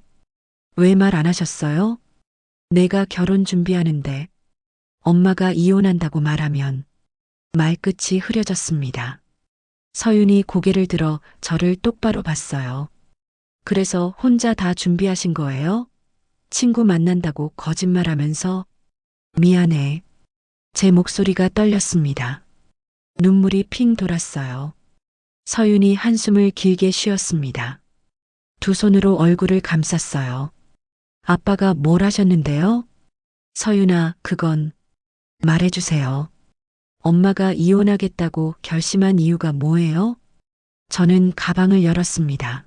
왜 말 안 하셨어요? 내가 결혼 준비하는데 엄마가 이혼한다고 말하면. 말끝이 흐려졌습니다. 서윤이 고개를 들어 저를 똑바로 봤어요. 그래서 혼자 다 준비하신 거예요? 친구 만난다고 거짓말하면서. 미안해. 제 목소리가 떨렸습니다. 눈물이 핑 돌았어요. 서윤이 한숨을 길게 쉬었습니다. 두 손으로 얼굴을 감쌌어요. 아빠가 뭘 하셨는데요? 서윤아, 그건 말해주세요. 엄마가 이혼하겠다고 결심한 이유가 뭐예요? 저는 가방을 열었습니다.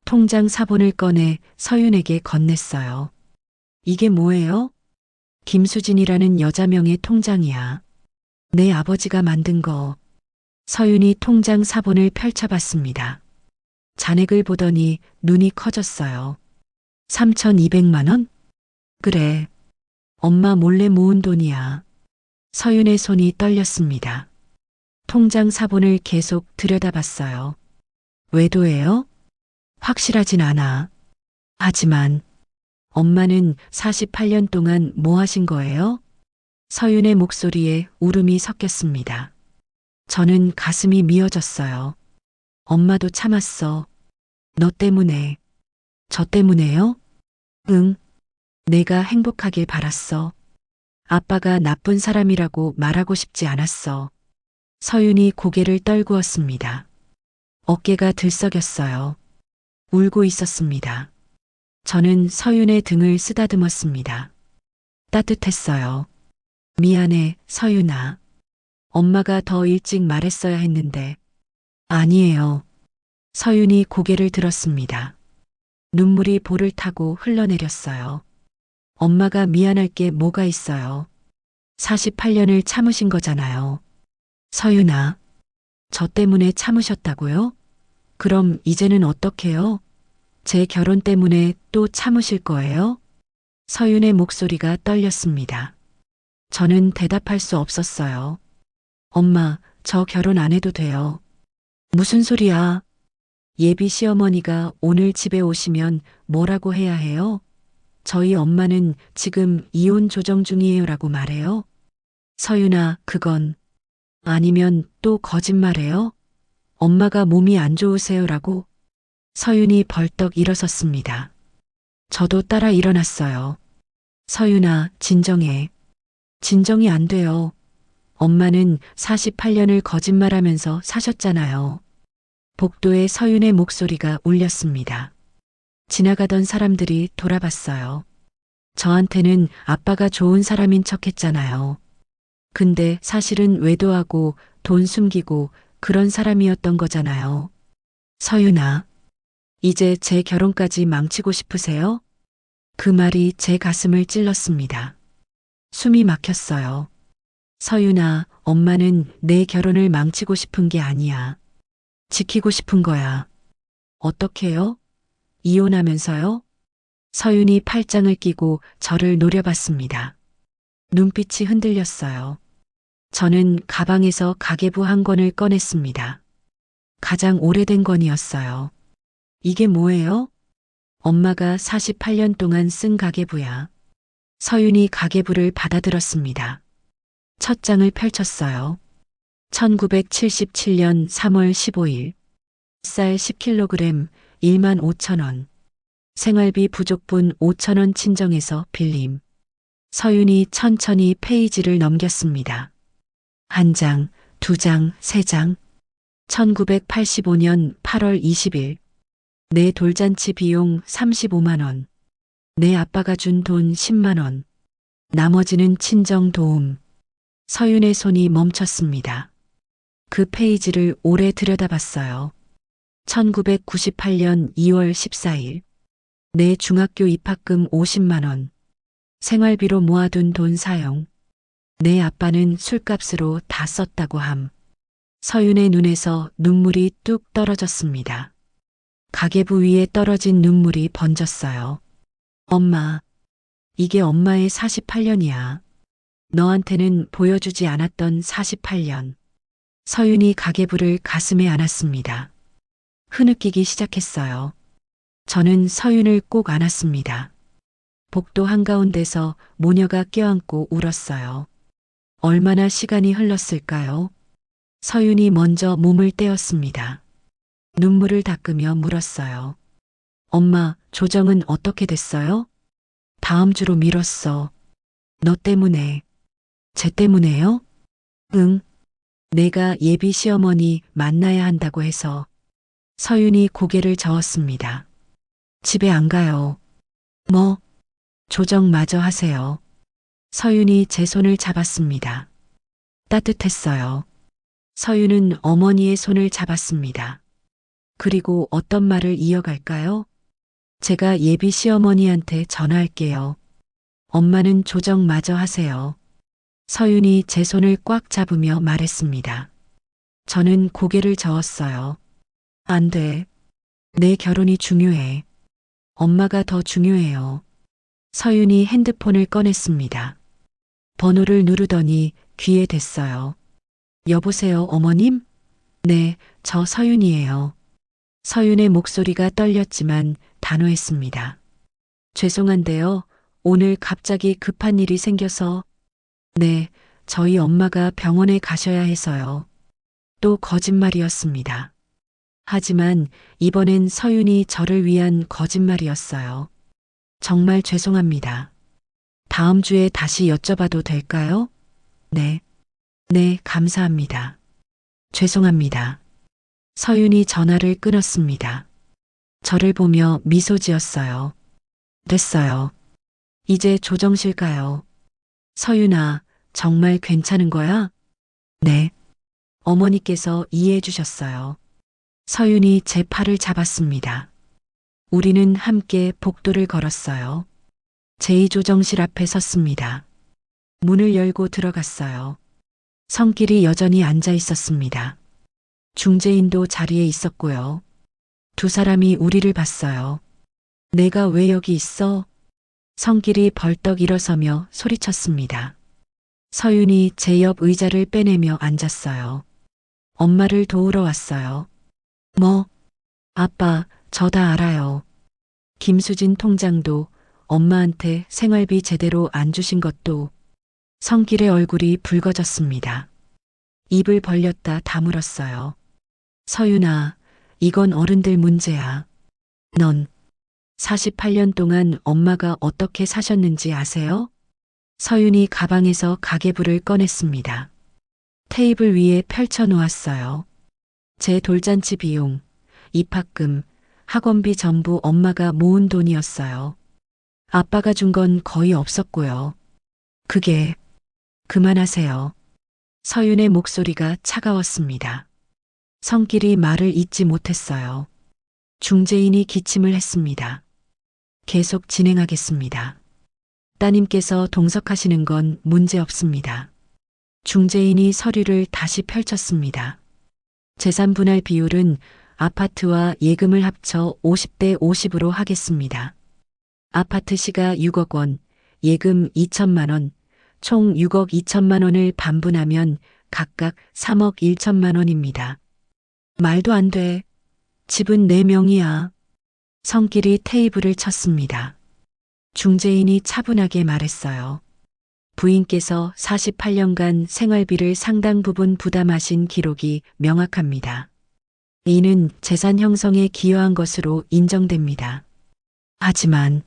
통장 사본을 꺼내 서윤에게 건넸어요. 이게 뭐예요? 김수진이라는 여자 명의 통장이야. 내 아버지가 만든 거. 서윤이 통장 사본을 펼쳐봤습니다. 잔액을 보더니 눈이 커졌어요. 3,200만 원? 그래. 엄마 몰래 모은 돈이야. 서윤의 손이 떨렸습니다. 통장 사본을 계속 들여다봤어요. 외도예요? 확실하진 않아. 하지만 엄마는 48년 동안 뭐 하신 거예요? 서윤의 목소리에 울음이 섞였습니다. 저는 가슴이 미어졌어요. 엄마도 참았어. 너 때문에. 저 때문에요? 응. 내가 행복하길 바랐어. 아빠가 나쁜 사람이라고 말하고 싶지 않았어. 서윤이 고개를 떨구었습니다. 어깨가 들썩였어요. 울고 있었습니다. 저는 서윤의 등을 쓰다듬었습니다. 따뜻했어요. 미안해, 서윤아. 엄마가 더 일찍 말했어야 했는데. 아니에요. 서윤이 고개를 들었습니다. 눈물이 볼을 타고 흘러내렸어요. 엄마가 미안할 게 뭐가 있어요. 48년을 참으신 거잖아요. 서윤아, 저 때문에 참으셨다고요? 그럼 이제는 어떡해요? 제 결혼 때문에 또 참으실 거예요? 서윤의 목소리가 떨렸습니다. 저는 대답할 수 없었어요. 엄마, 저 결혼 안 해도 돼요. 무슨 소리야? 예비 시어머니가 오늘 집에 오시면 뭐라고 해야 해요? 저희 엄마는 지금 이혼 조정 중이에요라고 말해요? 서윤아, 그건. 아니면 또 거짓말해요? 엄마가 몸이 안 좋으세요라고? 서윤이 벌떡 일어섰습니다. 저도 따라 일어났어요. 서윤아, 진정해. 진정이 안 돼요. 엄마는 48년을 거짓말하면서 사셨잖아요. 복도에 서윤의 목소리가 울렸습니다. 지나가던 사람들이 돌아봤어요. 저한테는 아빠가 좋은 사람인 척 했잖아요. 근데 사실은 외도하고 돈 숨기고 그런 사람이었던 거잖아요. 서윤아, 이제 제 결혼까지 망치고 싶으세요? 그 말이 제 가슴을 찔렀습니다. 숨이 막혔어요. 서윤아, 엄마는 내 결혼을 망치고 싶은 게 아니야. 지키고 싶은 거야. 어떻게요? 이혼하면서요? 서윤이 팔짱을 끼고 저를 노려봤습니다. 눈빛이 흔들렸어요. 저는 가방에서 가계부 한 권을 꺼냈습니다. 가장 오래된 권이었어요. 이게 뭐예요? 엄마가 48년 동안 쓴 가계부야. 서윤이 가계부를 받아들었습니다. 첫 장을 펼쳤어요. 1977년 3월 15일. 쌀 10kg 15,000원. 생활비 부족분 5,000원 친정에서 빌림. 서윤이 천천히 페이지를 넘겼습니다. 한 장, 두 장, 세 장. 1985년 8월 20일. 내 돌잔치 비용 35만 원. 내 아빠가 준 돈 10만 원. 나머지는 친정 도움. 서윤의 손이 멈췄습니다. 그 페이지를 오래 들여다봤어요. 1998년 2월 14일. 내 중학교 입학금 50만 원. 생활비로 모아둔 돈 사용. 내 아빠는 술값으로 다 썼다고 함. 서윤의 눈에서 눈물이 뚝 떨어졌습니다. 가계부 위에 떨어진 눈물이 번졌어요. 엄마, 이게 엄마의 48년이야. 너한테는 보여주지 않았던 48년. 서윤이 가계부를 가슴에 안았습니다. 흐느끼기 시작했어요. 저는 서윤을 꼭 안았습니다. 복도 한가운데서 모녀가 껴안고 울었어요. 얼마나 시간이 흘렀을까요? 서윤이 먼저 몸을 떼었습니다. 눈물을 닦으며 물었어요. 엄마, 조정은 어떻게 됐어요? 다음 주로 미뤘어. 너 때문에. 쟤 때문에요? 응. 내가 예비 시어머니 만나야 한다고 해서. 서윤이 고개를 저었습니다. 집에 안 가요. 뭐? 조정 마저 하세요. 서윤이 제 손을 잡았습니다. 따뜻했어요. 서윤은 어머니의 손을 잡았습니다. 그리고 어떤 말을 이어갈까요? 제가 예비 시어머니한테 전화할게요. 엄마는 조정 마저 하세요. 서윤이 제 손을 꽉 잡으며 말했습니다. 저는 고개를 저었어요. 안 돼. 내 결혼이 중요해. 엄마가 더 중요해요. 서윤이 핸드폰을 꺼냈습니다. 번호를 누르더니 귀에 댔어요. 여보세요, 어머님? 네, 저 서윤이에요. 서윤의 목소리가 떨렸지만 단호했습니다. 죄송한데요. 오늘 갑자기 급한 일이 생겨서. 네, 저희 엄마가 병원에 가셔야 해서요. 또 거짓말이었습니다. 하지만 이번엔 서윤이 저를 위한 거짓말이었어요. 정말 죄송합니다. 다음 주에 다시 여쭤봐도 될까요? 네. 네, 감사합니다. 죄송합니다. 서윤이 전화를 끊었습니다. 저를 보며 미소 지었어요. 됐어요. 이제 조정실 가요. 서윤아, 정말 괜찮은 거야? 네. 어머니께서 이해해 주셨어요. 서윤이 제 팔을 잡았습니다. 우리는 함께 복도를 걸었어요. 제2조정실 앞에 섰습니다. 문을 열고 들어갔어요. 성길이 여전히 앉아 있었습니다. 중재인도 자리에 있었고요. 두 사람이 우리를 봤어요. 내가 왜 여기 있어? 성길이 벌떡 일어서며 소리쳤습니다. 서윤이 제 옆 의자를 빼내며 앉았어요. 엄마를 도우러 왔어요. 뭐? 아빠, 저 다 알아요. 김수진 통장도 엄마한테 생활비 제대로 안 주신 것도. 성길의 얼굴이 붉어졌습니다. 입을 벌렸다 다물었어요. 서윤아, 이건 어른들 문제야. 넌 48년 동안 엄마가 어떻게 사셨는지 아세요? 서윤이 가방에서 가계부를 꺼냈습니다. 테이블 위에 펼쳐 놓았어요. 제 돌잔치 비용, 입학금, 학원비 전부 엄마가 모은 돈이었어요. 아빠가 준 건 거의 없었고요. 그게, 그만하세요. 서윤의 목소리가 차가웠습니다. 성길이 말을 잇지 못했어요. 중재인이 기침을 했습니다. 계속 진행하겠습니다. 따님께서 동석하시는 건 문제 없습니다. 중재인이 서류를 다시 펼쳤습니다. 재산 분할 비율은 아파트와 예금을 합쳐 50대 50으로 하겠습니다. 아파트 시가 6억 원, 예금 2천만 원, 총 6억 2천만 원을 반분하면 각각 3억 1천만 원입니다. 말도 안 돼. 집은 내 명의야. 성길이 테이블을 쳤습니다. 중재인이 차분하게 말했어요. 부인께서 48년간 생활비를 상당 부분 부담하신 기록이 명확합니다. 이는 재산 형성에 기여한 것으로 인정됩니다. 하지만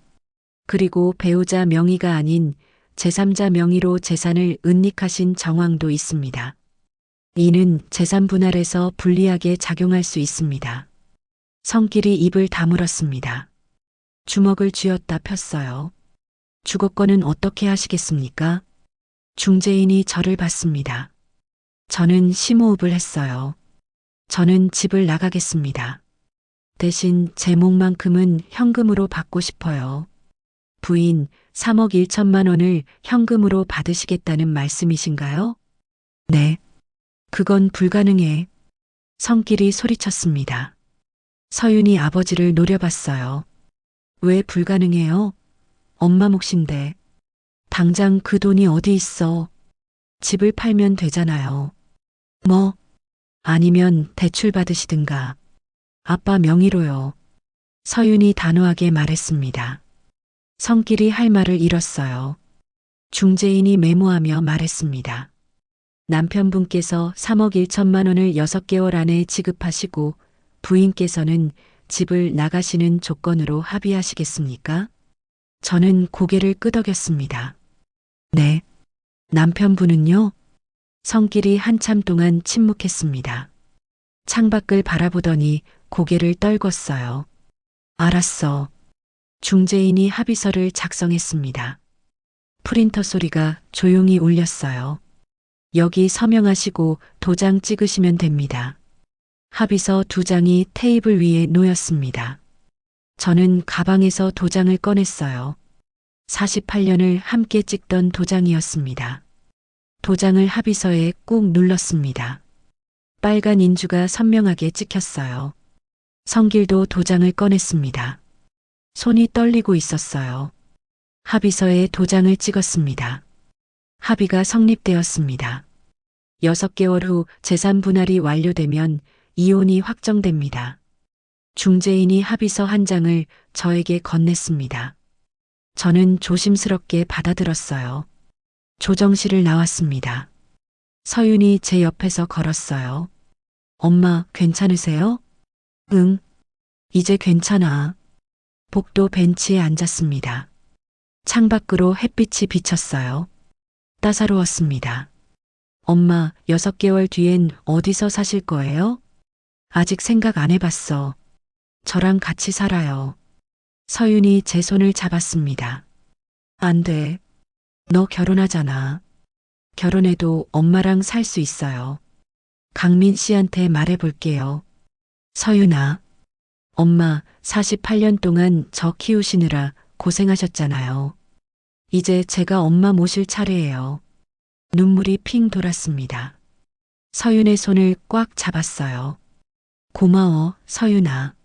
그리고 배우자 명의가 아닌 제3자 명의로 재산을 은닉하신 정황도 있습니다. 이는 재산 분할에서 불리하게 작용할 수 있습니다. 성길이 입을 다물었습니다. 주먹을 쥐었다 폈어요. 주거권은 어떻게 하시겠습니까? 중재인이 저를 봤습니다. 저는 심호흡을 했어요. 저는 집을 나가겠습니다. 대신 제 몫만큼은 현금으로 받고 싶어요. 부인, 3억 1천만 원을 현금으로 받으시겠다는 말씀이신가요? 네. 그건 불가능해. 성길이 소리쳤습니다. 서윤이 아버지를 노려봤어요. 왜 불가능해요? 엄마 몫인데. 당장 그 돈이 어디 있어. 집을 팔면 되잖아요. 뭐? 아니면 대출 받으시든가. 아빠 명의로요. 서윤이 단호하게 말했습니다. 성길이 할 말을 잃었어요. 중재인이 메모하며 말했습니다. 남편분께서 3억 1천만 원을 6개월 안에 지급하시고 부인께서는 집을 나가시는 조건으로 합의하시겠습니까? 저는 고개를 끄덕였습니다. 네. 남편분은요? 성길이 한참 동안 침묵했습니다. 창밖을 바라보더니 고개를 떨궜어요. 알았어. 중재인이 합의서를 작성했습니다. 프린터 소리가 조용히 울렸어요. 여기 서명하시고 도장 찍으시면 됩니다. 합의서 2장이 테이블 위에 놓였습니다. 저는 가방에서 도장을 꺼냈어요. 48년을 함께 찍던 도장이었습니다. 도장을 합의서에 꾹 눌렀습니다. 빨간 인주가 선명하게 찍혔어요. 성길도 도장을 꺼냈습니다. 손이 떨리고 있었어요. 합의서에 도장을 찍었습니다. 합의가 성립되었습니다. 6개월 후 재산 분할이 완료되면 이혼이 확정됩니다. 중재인이 합의서 한 장을 저에게 건넸습니다. 저는 조심스럽게 받아들었어요. 조정실을 나왔습니다. 서윤이 제 옆에서 걸었어요. 엄마, 괜찮으세요? 응. 이제 괜찮아. 복도 벤치에 앉았습니다. 창밖으로 햇빛이 비쳤어요. 따사로웠습니다. 엄마, 6개월 뒤엔 어디서 사실 거예요? 아직 생각 안 해봤어. 저랑 같이 살아요. 서윤이 제 손을 잡았습니다. 안 돼. 너 결혼하잖아. 결혼해도 엄마랑 살 수 있어요. 강민 씨한테 말해볼게요. 서윤아, 엄마 48년 동안 저 키우시느라 고생하셨잖아요. 이제 제가 엄마 모실 차례예요. 눈물이 핑 돌았습니다. 서윤의 손을 꽉 잡았어요. 고마워, 서윤아.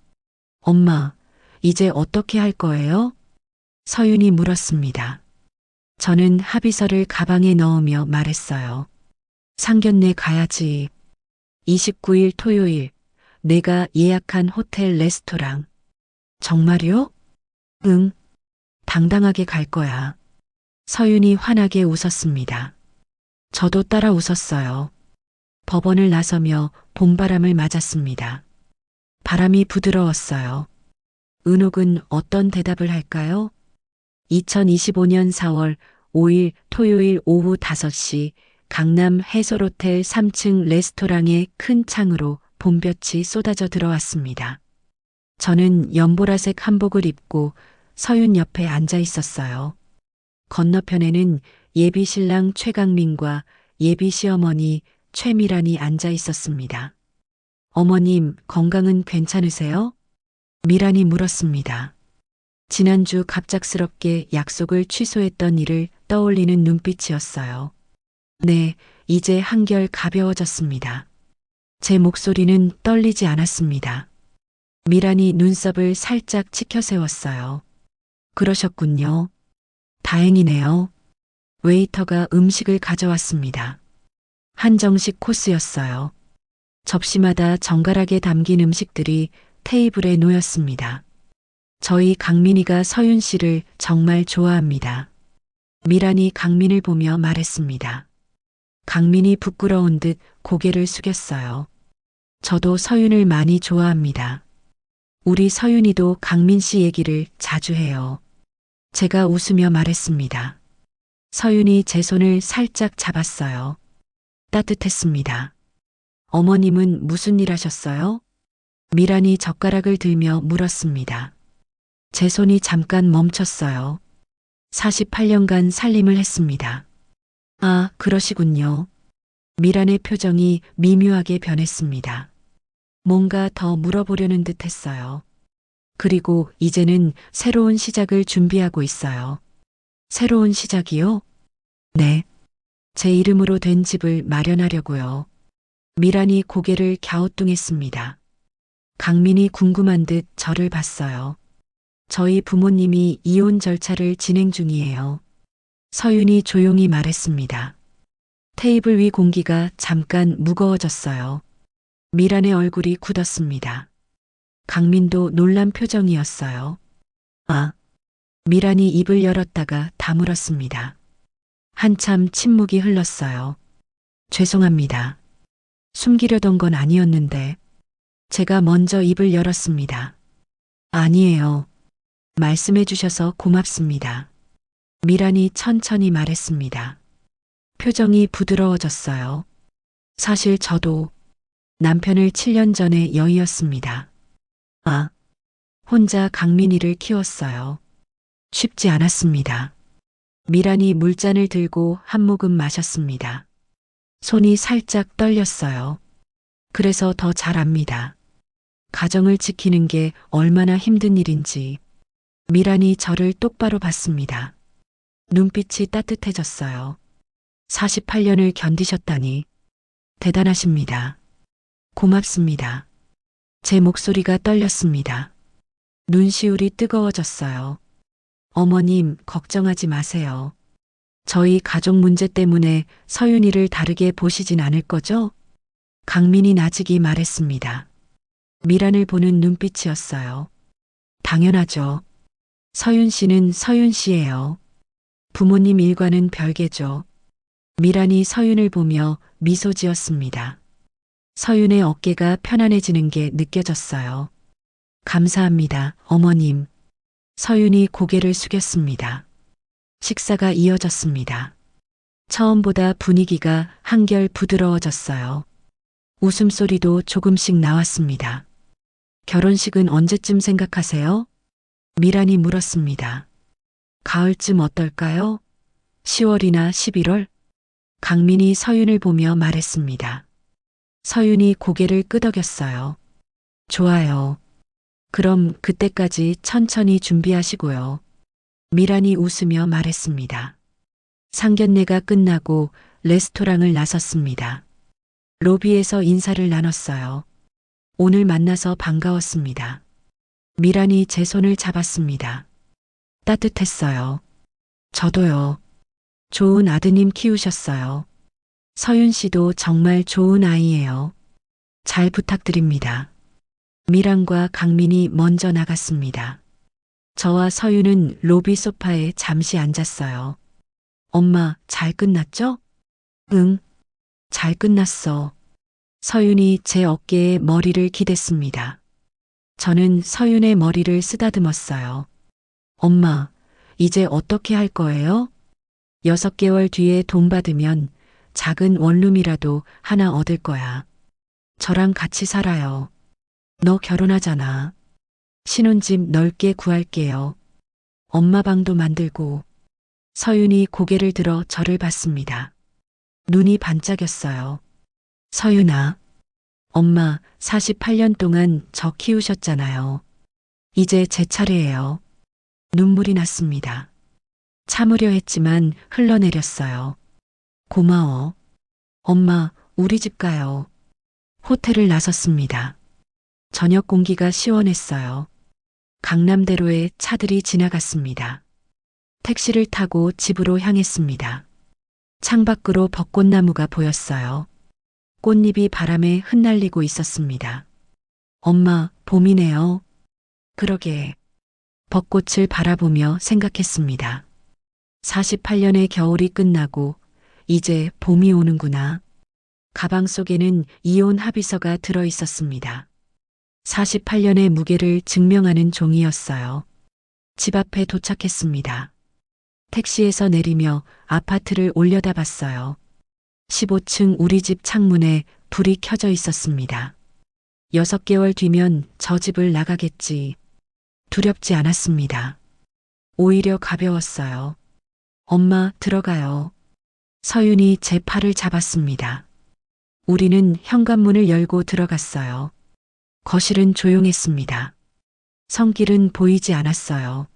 엄마, 이제 어떻게 할 거예요? 서윤이 물었습니다. 저는 합의서를 가방에 넣으며 말했어요. 상견례 가야지. 29일 토요일, 내가 예약한 호텔 레스토랑. 정말요? 응. 당당하게 갈 거야. 서윤이 환하게 웃었습니다. 저도 따라 웃었어요. 법원을 나서며 봄바람을 맞았습니다. 바람이 부드러웠어요. 은옥은 어떤 대답을 할까요? 2025년 4월 5일 토요일 오후 5시 강남 해솔호텔 3층 레스토랑의 큰 창으로 봄볕이 쏟아져 들어왔습니다. 저는 연보라색 한복을 입고 서윤 옆에 앉아 있었어요. 건너편에는 예비 신랑 최강민과 예비 시어머니 최미란이 앉아 있었습니다. 어머님, 건강은 괜찮으세요? 미란이 물었습니다. 지난주 갑작스럽게 약속을 취소했던 일을 떠올리는 눈빛이었어요. 네, 이제 한결 가벼워졌습니다. 제 목소리는 떨리지 않았습니다. 미란이 눈썹을 살짝 치켜 세웠어요. 그러셨군요. 다행이네요. 웨이터가 음식을 가져왔습니다. 한정식 코스였어요. 접시마다 정갈하게 담긴 음식들이 테이블에 놓였습니다. 저희 강민이가 서윤 씨를 정말 좋아합니다. 미란이 강민을 보며 말했습니다. 강민이 부끄러운 듯 고개를 숙였어요. 저도 서윤을 많이 좋아합니다. 우리 서윤이도 강민 씨 얘기를 자주 해요. 제가 웃으며 말했습니다. 서윤이 제 손을 살짝 잡았어요. 따뜻했습니다. 어머님은 무슨 일 하셨어요? 미란이 젓가락을 들며 물었습니다. 제 손이 잠깐 멈췄어요. 48년간 살림을 했습니다. 아, 그러시군요. 미란의 표정이 미묘하게 변했습니다. 뭔가 더 물어보려는 듯 했어요. 그리고 이제는 새로운 시작을 준비하고 있어요. 새로운 시작이요? 네. 제 이름으로 된 집을 마련하려고요. 미란이 고개를 갸우뚱했습니다. 강민이 궁금한 듯 저를 봤어요. 저희 부모님이 이혼 절차를 진행 중이에요. 서윤이 조용히 말했습니다. 테이블 위 공기가 잠깐 무거워졌어요. 미란의 얼굴이 굳었습니다. 강민도 놀란 표정이었어요. 아, 미란이 입을 열었다가 다물었습니다. 한참 침묵이 흘렀어요. 죄송합니다. 숨기려던 건 아니었는데 제가 먼저 입을 열었습니다. 아니에요. 말씀해 주셔서 고맙습니다. 미란이 천천히 말했습니다. 표정이 부드러워졌어요. 사실 저도 남편을 7년 전에 여의었습니다. 아, 혼자 강민이를 키웠어요. 쉽지 않았습니다. 미란이 물잔을 들고 한 모금 마셨습니다. 손이 살짝 떨렸어요. 그래서 더 잘 압니다. 가정을 지키는 게 얼마나 힘든 일인지. 미란이 저를 똑바로 봤습니다. 눈빛이 따뜻해졌어요. 48년을 견디셨다니 대단하십니다. 고맙습니다. 제 목소리가 떨렸습니다. 눈시울이 뜨거워졌어요. 어머님, 걱정하지 마세요. 저희 가족 문제 때문에 서윤이를 다르게 보시진 않을 거죠? 강민이 나직이 말했습니다. 미란을 보는 눈빛이었어요. 당연하죠. 서윤 씨는 서윤 씨예요. 부모님 일과는 별개죠. 미란이 서윤을 보며 미소 지었습니다. 서윤의 어깨가 편안해지는 게 느껴졌어요. 감사합니다, 어머님. 서윤이 고개를 숙였습니다. 식사가 이어졌습니다. 처음보다 분위기가 한결 부드러워졌어요. 웃음소리도 조금씩 나왔습니다. 결혼식은 언제쯤 생각하세요? 미란이 물었습니다. 가을쯤 어떨까요? 10월이나 11월? 강민이 서윤을 보며 말했습니다. 서윤이 고개를 끄덕였어요. 좋아요. 그럼 그때까지 천천히 준비하시고요. 미란이 웃으며 말했습니다. 상견례가 끝나고 레스토랑을 나섰습니다. 로비에서 인사를 나눴어요. 오늘 만나서 반가웠습니다. 미란이 제 손을 잡았습니다. 따뜻했어요. 저도요. 좋은 아드님 키우셨어요. 서윤 씨도 정말 좋은 아이예요. 잘 부탁드립니다. 미란과 강민이 먼저 나갔습니다. 저와 서윤은 로비 소파에 잠시 앉았어요. 엄마, 잘 끝났죠? 응, 잘 끝났어. 서윤이 제 어깨에 머리를 기댔습니다. 저는 서윤의 머리를 쓰다듬었어요. 엄마, 이제 어떻게 할 거예요? 6개월 뒤에 돈 받으면 작은 원룸이라도 하나 얻을 거야. 저랑 같이 살아요. 너 결혼하잖아. 신혼집 넓게 구할게요. 엄마 방도 만들고. 서윤이 고개를 들어 저를 봤습니다. 눈이 반짝였어요. 서윤아, 엄마 48년 동안 저 키우셨잖아요. 이제 제 차례예요. 눈물이 났습니다. 참으려 했지만 흘러내렸어요. 고마워. 엄마, 우리 집 가요. 호텔을 나섰습니다. 저녁 공기가 시원했어요. 강남대로에 차들이 지나갔습니다. 택시를 타고 집으로 향했습니다. 창밖으로 벚꽃나무가 보였어요. 꽃잎이 바람에 흩날리고 있었습니다. 엄마, 봄이네요. 그러게. 벚꽃을 바라보며 생각했습니다. 48년의 겨울이 끝나고 이제 봄이 오는구나. 가방 속에는 이혼 합의서가 들어 있었습니다. 48년의 무게를 증명하는 종이였어요. 집 앞에 도착했습니다. 택시에서 내리며 아파트를 올려다봤어요. 15층 우리 집 창문에 불이 켜져 있었습니다. 6개월 뒤면 저 집을 나가겠지. 두렵지 않았습니다. 오히려 가벼웠어요. 엄마, 들어가요. 서윤이 제 팔을 잡았습니다. 우리는 현관문을 열고 들어갔어요. 거실은 조용했습니다. 성길은 보이지 않았어요.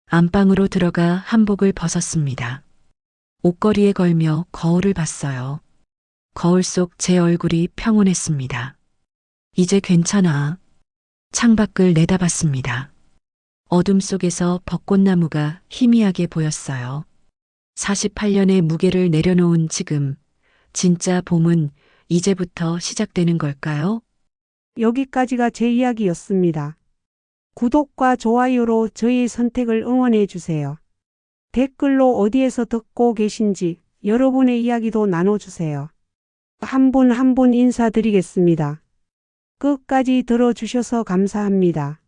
안방으로 들어가 한복을 벗었습니다. 옷걸이에 걸며 거울을 봤어요. 거울 속 제 얼굴이 평온했습니다. 이제 괜찮아. 창밖을 내다봤습니다. 어둠 속에서 벚꽃나무가 희미하게 보였어요. 48년의 무게를 내려놓은 지금, 진짜 봄은 이제부터 시작되는 걸까요? 여기까지가 제 이야기였습니다. 구독과 좋아요로 저의 선택을 응원해 주세요. 댓글로 어디에서 듣고 계신지 여러분의 이야기도 나눠주세요. 한 분 한 분 인사드리겠습니다. 끝까지 들어주셔서 감사합니다.